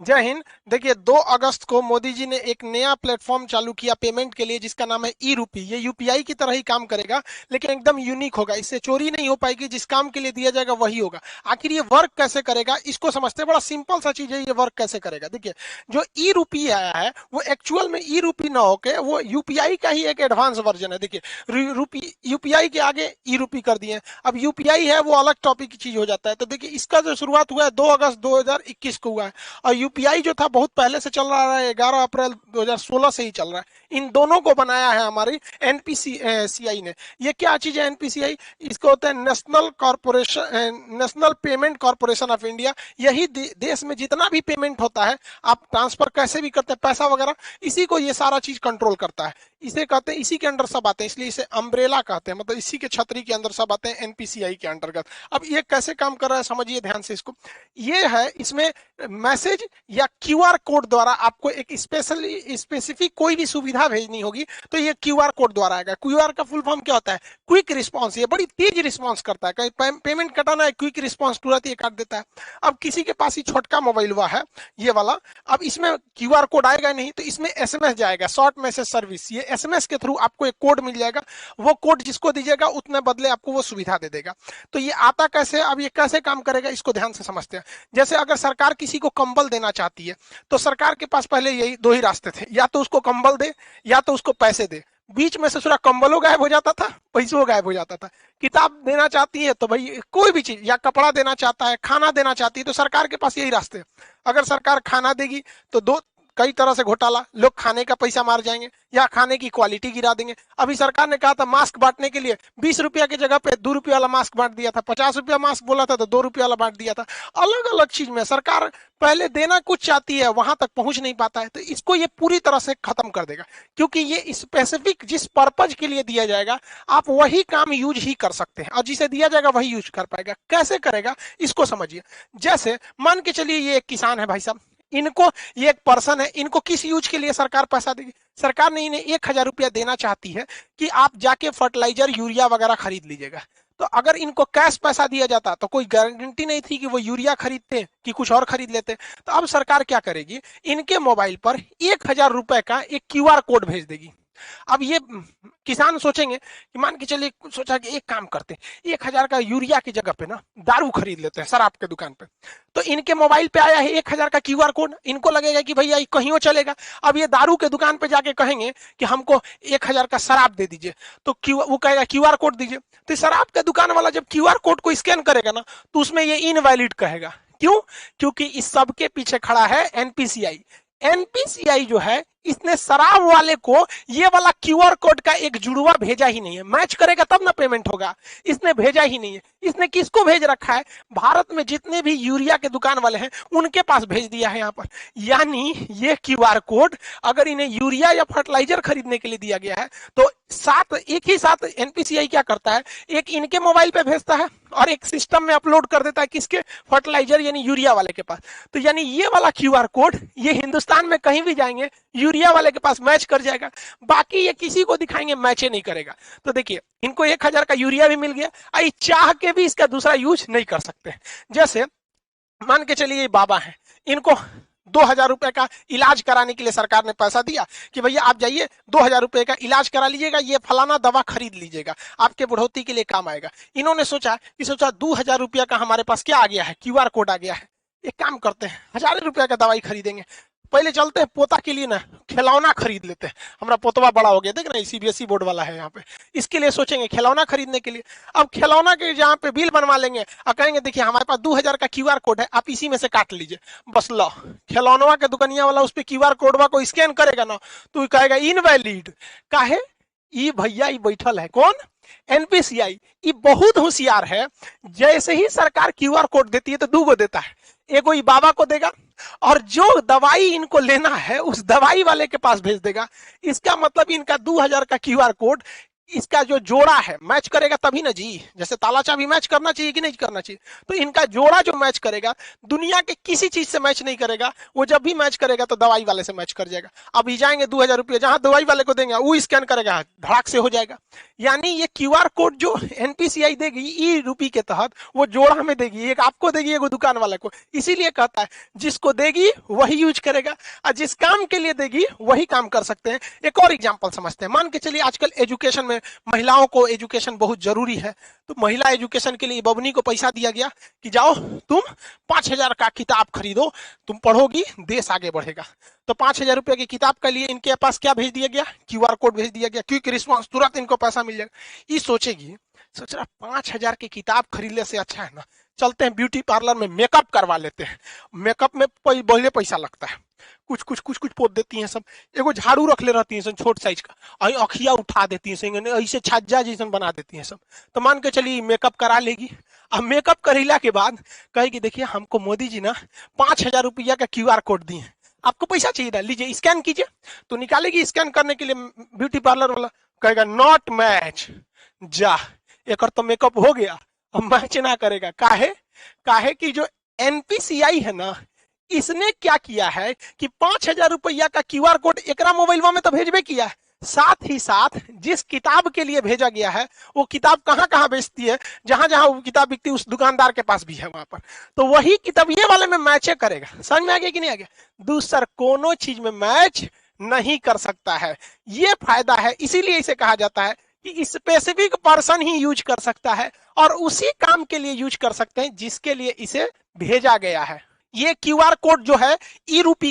जय हिंद। देखिए 2 अगस्त को मोदी जी ने एक नया प्लेटफॉर्म चालू किया पेमेंट के लिए, जिसका नाम है ई रूपी। ये यूपीआई की तरह ही काम करेगा, लेकिन एकदम यूनिक होगा। इससे चोरी नहीं हो पाएगी, जिस काम के लिए दिया जाएगा वही होगा। आखिर ये वर्क कैसे करेगा, इसको समझते हैं। बड़ा सिंपल सा चीज है, ये वर्क कैसे करेगा। देखिए, जो ई रूपी आया है वो एक्चुअल में ई रूपी ना होके वो यूपीआई का ही एक एडवांस वर्जन है। देखिए, रूपी यूपीआई के आगे ई रूपी कर दिए। अब यूपीआई है वो अलग टॉपिक की चीज हो जाता है। तो देखिए, इसका जो शुरुआत हुआ है 2 अगस्त 2021 को हुआ है। और यूपीआई जो था बहुत पहले से चल रहा है, 11 अप्रैल 2016 से ही चल रहा है। इन दोनों को बनाया है हमारी एनपीसीआई ने। ये क्या चीज है एनपीसीआई? इसको होता है national corporation, national payment corporation of India. यही देश में जितना भी पेमेंट होता है, आप ट्रांसफर कैसे भी करते हैं पैसा वगैरह, इसी को ये सारा चीज कंट्रोल करता है। इसे कहते हैं, इसी के अंडर सब आते हैं, इसलिए इसे अम्ब्रेला कहते हैं। मतलब इसी के छतरी के अंदर सब आते हैं एनपीसीआई के अंतर्गत। अब ये कैसे काम कर रहा है समझिए ध्यान से इसको। ये है, इसमें मैसेज या क्यूआर कोड द्वारा आपको एक स्पेसिफिक कोई भी सुविधा भेजनी होगी तो ये क्यूआर कोड द्वारा आएगा। क्यूआर का फुल फॉर्म क्या होता है? Quick response. ये बड़ी तेज रिस्पांस करता है। कहीं पेमेंट कटाना है, क्विक रिस्पांस तुरंत ये काट देता है। अब किसी के पास ही छोटका मोबाइल हुआ है ये वाला, अब इसमें क्यूआर कोड आएगा नहीं, तो इसमें एसएमएस जाएगा, शॉर्ट मैसेज सर्विस। ये एसएमएस के थ्रू आपको एक कोड मिल जाएगा। वो कोड जिसको दीजिएगा उतने बदले आपको वो सुविधा दे देगा। तो ये आता कैसे, अब ये कैसे काम करेगा इसको ध्यान से समझते हैं। जैसे अगर सरकार किसी को कंबल देना चाहती है, तो सरकार के पास पहले यही 2 ही रास्ते थे, या तो उसको कंबल दे या तो उसको पैसे दे। बीच में से पूरा कंबलों गायब हो जाता था, पैसों गायब हो जाता था। किताब देना चाहती है तो भाई कोई भी चीज, या कपड़ा देना चाहता है, खाना देना चाहती है, तो सरकार के पास यही रास्ते हैं। अगर सरकार खाना देगी तो दो कई तरह से घोटाला, लोग खाने का पैसा मार जाएंगे या खाने की क्वालिटी गिरा देंगे। अभी सरकार ने कहा था मास्क बांटने के लिए 20 रुपया की जगह पे 2 रुपया वाला मास्क बांट दिया था, 50 रुपया मास्क बोला था तो 2 रुपया वाला बांट दिया था। अलग अलग चीज में सरकार पहले देना कुछ चाहती है, वहां तक पहुंच नहीं पाता है। तो इसको ये पूरी तरह से खत्म कर देगा, क्योंकि ये स्पेसिफिक जिस पर्पज के लिए दिया जाएगा आप वही काम यूज ही कर सकते हैं, और जिसे दिया जाएगा वही यूज कर पाएगा। कैसे करेगा इसको समझिए। जैसे मान के चलिए ये एक किसान है भाई साहब, इनको, ये एक पर्सन है, इनको किस यूज के लिए सरकार पैसा देगी? सरकार ने इन्हें 1,000 रुपया देना चाहती है कि आप जाके फर्टिलाइजर यूरिया वगैरह खरीद लीजिएगा। तो अगर इनको कैश पैसा दिया जाता तो कोई गारंटी नहीं थी कि वो यूरिया खरीदते कि कुछ और खरीद लेते। तो अब सरकार क्या करेगी, इनके मोबाइल पर 1,000 रुपए का एक क्यूआर कोड भेज देगी। अब ये किसान सोचेंगे कि मान के चलिए, सोचा कि एक काम करते हैं, 1,000 का यूरिया की जगह पे ना दारू खरीद लेते हैं शराब के दुकान पे। तो इनके मोबाइल पे आया है 1,000 का क्यूआर कोड, इनको लगेगा कि भैया कहीं चलेगा। अब ये दारू के दुकान पे जाके कहेंगे कि हमको 1,000 का शराब दे दीजिए, तो वो कहेगा क्यूआर कोड दीजिए। तो शराब के दुकान वाला जब क्यूआर कोड को स्कैन करेगा ना, तो उसमें ये इनवैलिड कहेगा। क्यों? क्योंकि इस सब के पीछे खड़ा है एनपीसीआई। एनपीसीआई जो है, इसने शराब वाले को ये वाला क्यूआर कोड का एक जुड़वा भेजा ही नहीं है। मैच करेगा तब ना पेमेंट होगा, इसने भेजा ही नहीं है। इसने किसको भेज रखा है? भारत में जितने भी यूरिया के दुकान वाले हैं उनके पास भेज दिया है यहाँ पर। यानी ये क्यूआर कोड अगर इन्हें यूरिया या फर्टिलाइजर खरीदने के लिए दिया गया है, तो साथ एक ही साथ एनपीसीआई क्या करता है, एक इनके मोबाइल पे भेजता है और एक सिस्टम में अपलोड कर देता है, किसके? फर्टिलाइजर यानी यूरिया वाले के पास। तो यानी ये वाला क्यूआर कोड ये हिंदुस्तान में कहीं भी जाएंगे यूरिया वाले के पास मैच कर जाएगा, बाकी ये किसी को दिखाएंगे मैच नहीं करेगा। तो देखिए, इनको 1,000 का यूरिया भी मिल गया, आई चाह के भी इसका दूसरा यूज नहीं कर सकते। जैसे मान के चलिए ये बाबा है, इनको 2,000 रुपए का इलाज कराने के लिए सरकार ने पैसा दिया कि भैया आप जाइए 2,000 रुपए का इलाज करा लीजिएगा, ये फलाना दवा खरीद लीजिएगा, आपके बुढ़ौती के लिए काम आएगा। इन्होंने सोचा 2,000 रुपया का हमारे पास क्या आ गया है, क्यूआर कोड आ गया है। एक काम करते हैं, 1,000 रुपया का दवाई खरीदेंगे, पहले चलते हैं पोता के लिए ना खिलौना खरीद लेते हैं। हमारा पोतवा बड़ा हो गया, देख ना सीबीएसई बोर्ड वाला है यहाँ पे, इसके लिए सोचेंगे खिलौना खरीदने के लिए। अब खिलौना के जहाँ पे बिल बनवा लेंगे और कहेंगे देखिए हमारे पास 2,000 का क्यूआर कोड है, आप इसी में से काट लीजिए। बस लो, खिलौनवा के दुकानिया वाला उस पर क्यूआर कोडवा को स्कैन करेगा ना, तो कहेगा इनवैलिड। काहे? ई भैया ई बैठल है कौन? एनपीसीआई। ये बहुत होशियार है। जैसे ही सरकार क्यूआर कोड देती है तो 2 गो देता है, एगो ई बाबा को देगा और जो दवाई इनको लेना है उस दवाई वाले के पास भेज देगा। इसका मतलब इनका 2,000 का क्यूआर कोड इसका जो जोड़ा है मैच करेगा तभी ना जी, जैसे ताला चाबी मैच करना चाहिए कि नहीं करना चाहिए, तो इनका जोड़ा जो मैच करेगा दुनिया के किसी चीज से मैच नहीं करेगा। वो जब भी मैच करेगा तो दवाई वाले से मैच कर जाएगा। अभी जाएंगे 2000 रुपये जहां दवाई वाले को देंगे वो स्कैन करेगा, धड़ाक से हो जाएगा। यानी ये क्यूआर कोड जो एनपीसीआई देगी ई रूपी के तहत, वो जोड़ा में देगी, एक आपको देगी एक दुकान वाले को। इसीलिए कहता है जिसको देगी वही यूज करेगा, और जिस काम के लिए देगी वही काम कर सकते हैं। एक और एग्जांपल समझते हैं। मान के चलिए आजकल एजुकेशन में महिलाओं को एजुकेशन बहुत जरूरी है, तो महिला एजुकेशन के लिए बबनी को पैसा दिया गया कि जाओ तुम 5,000 का किताब खरीदो, तुम पढ़ोगी देश आगे बढ़ेगा। तो 5,000 रुपए की किताब के लिए इनके पास क्या भेज दिया गया, क्यूआर कोड भेज दिया गया, क्विक रिस्पॉन्स, तुरंत इनको पैसा मिल जाएगा। ये सोचेगी, सोच रहा 5,000 की किताब खरीदने से अच्छा है ना चलते हैं ब्यूटी पार्लर में मेकअप करवा लेते हैं। मेकअप में बहुत पैसा लगता है, कुछ पोत देती हैं सब, एगो झाड़ू रख ले रहती हैं सब छोट साइज का, अखिया उठा देती हैं ऐसे छज्जा जैसन बना देती हैं सब। तो मान के चलिए मेकअप करा लेगी। अब मेकअप करेला के बाद कहेगी देखिए हमको मोदी जी ना 5,000 रुपया का क्यूआर कोड दिए, आपको पैसा चाहिए था, लीजिए स्कैन कीजिए। तो निकालेगी स्कैन करने के लिए, ब्यूटी पार्लर वाला कहेगा नॉट मैच, जा एक तो मेकअप हो गया, अब मैच ना करेगा। काहे कि जो एनपीसीआई है ना, इसने क्या किया है कि 5,000 रुपया का क्यूआर कोड एकरा मोबाइल में तो भेजबे किया है, साथ ही साथ जिस किताब के लिए भेजा गया है वो किताब कहां कहां बेचती है, जहां जहां वो किताब बिकती है उस दुकानदार के पास भी है वहां पर, तो वही किताब ये वाले में मैच करेगा। समझ में आ गया कि नहीं आ गया? दूसर कोनो चीज में मैच नहीं कर सकता है, ये फायदा है। इसीलिए इसे कहा जाता है कि स्पेसिफिक पर्सन ही यूज कर सकता है और उसी काम के लिए यूज कर सकते हैं जिसके लिए इसे भेजा गया है। ये क्यूआर कोड जो है ई रूपी